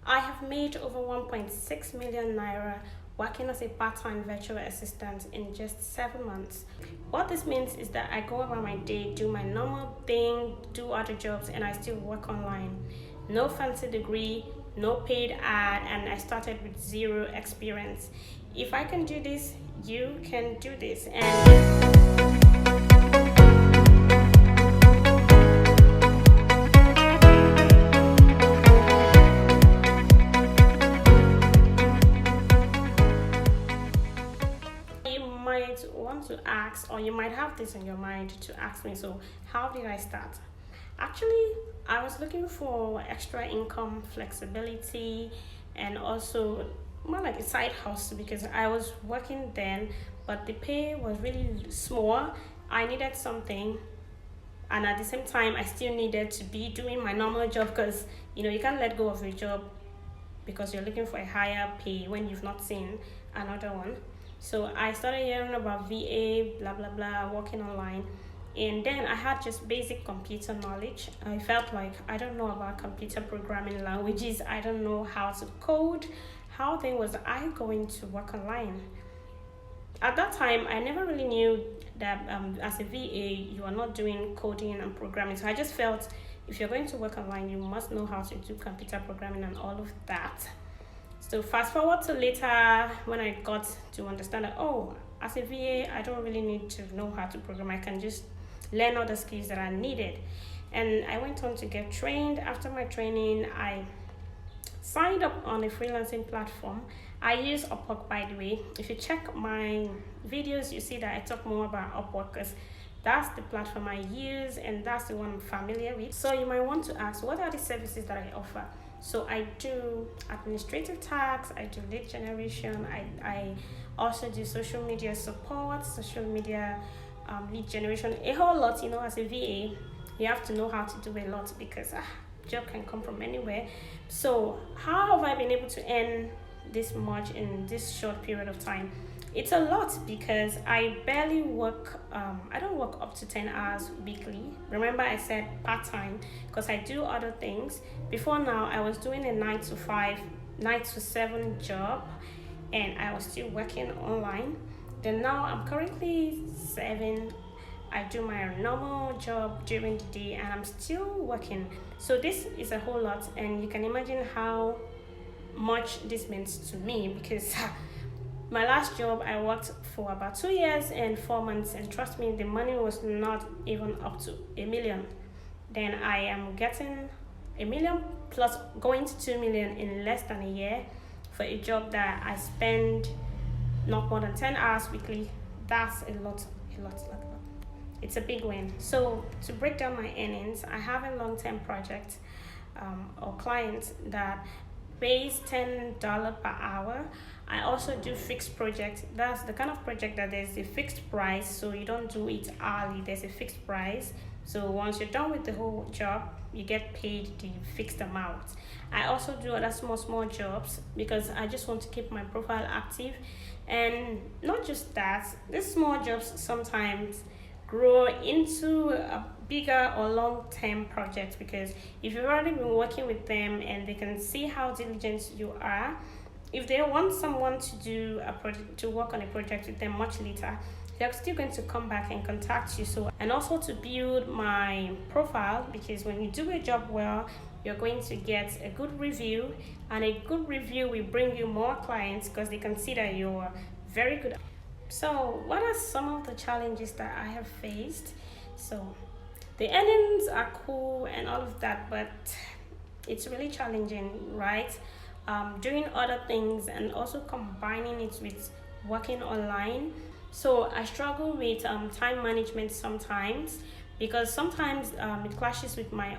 I have made over 1.6 million naira working as a part-time virtual assistant in just 7 months. What this means is that I go about my day, do my normal thing, do other jobs, and I still work online. No fancy degree, no paid ad, and I started with zero experience. If I can do this, you can do this. And you might want to ask, or you might have this in your mind to ask me, so how did I start? Actually, I was looking for extra income, flexibility, and also more like a side hustle because I was working then, but the pay was really small. I needed something, and at the same time, I still needed to be doing my normal job because you can't let go of your job because you're looking for a higher pay when you've not seen another one. So I started hearing about VA, blah blah blah, working online. And then I had just basic computer knowledge. I felt like I don't know about computer programming languages, I don't know how to code. How then was I going to work online? At that time, I never really knew that as a VA, you are not doing coding and programming. So I just felt if you're going to work online, you must know how to do computer programming and all of that. So fast forward to later when I got to understand that, oh, as a VA, I don't really need to know how to program. I can just learn all the skills that are needed. And I went on to get trained. After my training, I signed up on a freelancing platform. I use Upwork, by the way. If you check my videos, you see that I talk more about Upwork because that's the platform I use and that's the one I'm familiar with. So you might want to ask, what are the services that I offer? So I do administrative tasks, I do lead generation, I also do social media support, social media lead generation, a whole lot. As a VA, you have to know how to do a lot because job can come from anywhere. So how have I been able to earn this much in this short period of time? It's a lot because I barely work. I don't work up to 10 hours weekly. Remember, I said part-time because I do other things. Before now, I was doing a 9 to 5, 9 to 7 job, and I was still working online. Then now I'm currently 7. I do my normal job during the day and I'm still working. So this is a whole lot, and you can imagine how much this means to me because my last job I worked for about 2 years and 4 months, and trust me, the money was not even up to a million. Then I am getting a million plus going to 2 million in less than a year for a job that I spend not more than 10 hours weekly. That's a lot. It's a big win. So to break down my earnings, I have a long-term project or client that pays $10 per hour. I also do fixed project. That's the kind of project that there's a fixed price, so you don't do it hourly. There's a fixed price. So once you're done with the whole job, you get paid the fixed amount. I also do other small jobs because I just want to keep my profile active. And not just that, these small jobs sometimes grow into a bigger or long-term project because if you've already been working with them and they can see how diligent you are, if they want someone to do a project, to work on a project with them much later, they're still going to come back and contact you. So, and also to build my profile, because when you do a job well, you're going to get a good review, and a good review will bring you more clients because they consider you're very good. So what are some of the challenges that I have faced? So the earnings are cool and all of that, but it's really challenging, right? Doing other things and also combining it with working online. So I struggle with time management sometimes because sometimes it clashes with my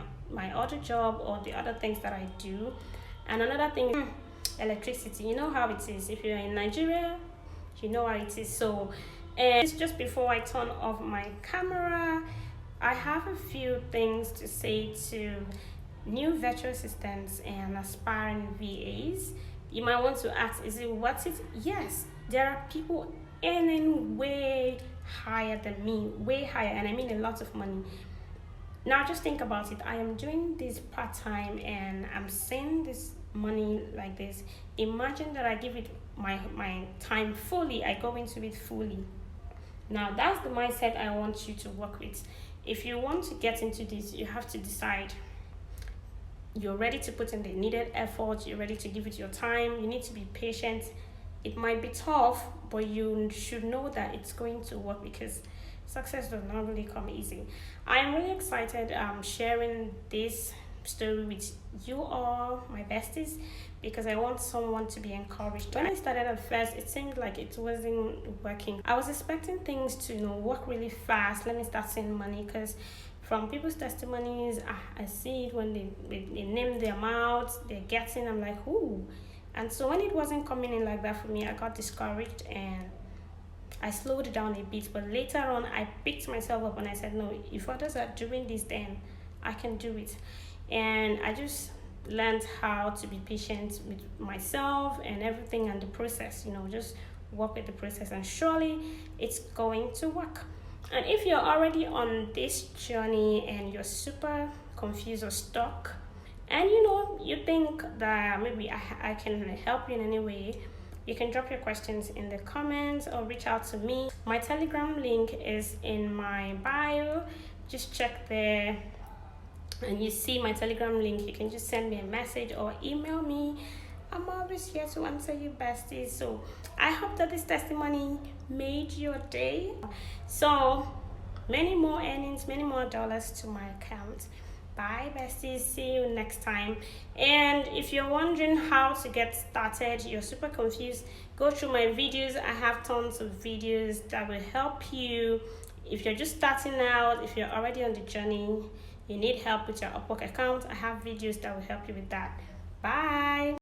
other job or the other things that I do. And another thing, electricity. You know how it is. If you're in Nigeria, you know how it is. So it's just before I turn off my camera, I have a few things to say to new virtual assistants and aspiring VAs. You might want to ask, is it worth it? Yes, there are people earning way higher than me, way higher, and I mean a lot of money. Now just think about it. I am doing this part-time and I'm seeing this money like this. Imagine that I give it my time fully, I go into it fully. Now that's the mindset I want you to work with. If you want to get into this, you have to decide you're ready to put in the needed effort, you're ready to give it your time, you need to be patient. It might be tough, but you should know that it's going to work, because success does not really come easy. I'm really excited sharing this story with you all, my besties, because I want someone to be encouraged. When I started at first, it seemed like it wasn't working. I was expecting things to work really fast. Let me start seeing money, because from people's testimonies, I see it when they name the amount they're getting. I'm like, ooh. And so when it wasn't coming in like that for me, I got discouraged and I slowed down a bit. But later on, I picked myself up and I said, no, if others are doing this, then I can do it. And I just learned how to be patient with myself and everything and the process, just work with the process, and surely it's going to work. And if you're already on this journey and you're super confused or stuck, and you think that maybe I can help you in any way, you can drop your questions in the comments or reach out to me. My Telegram link is in my bio. Just check there and you see my Telegram link. You can just send me a message or email me. I'm always here to answer you, besties. So I hope that this testimony made your day. So many more earnings, many more dollars to my account. Bye, besties. See you next time. And if you're wondering how to get started, you're super confused, go through my videos. I have tons of videos that will help you. If you're just starting out, if you're already on the journey, you need help with your Upwork account, I have videos that will help you with that. Bye.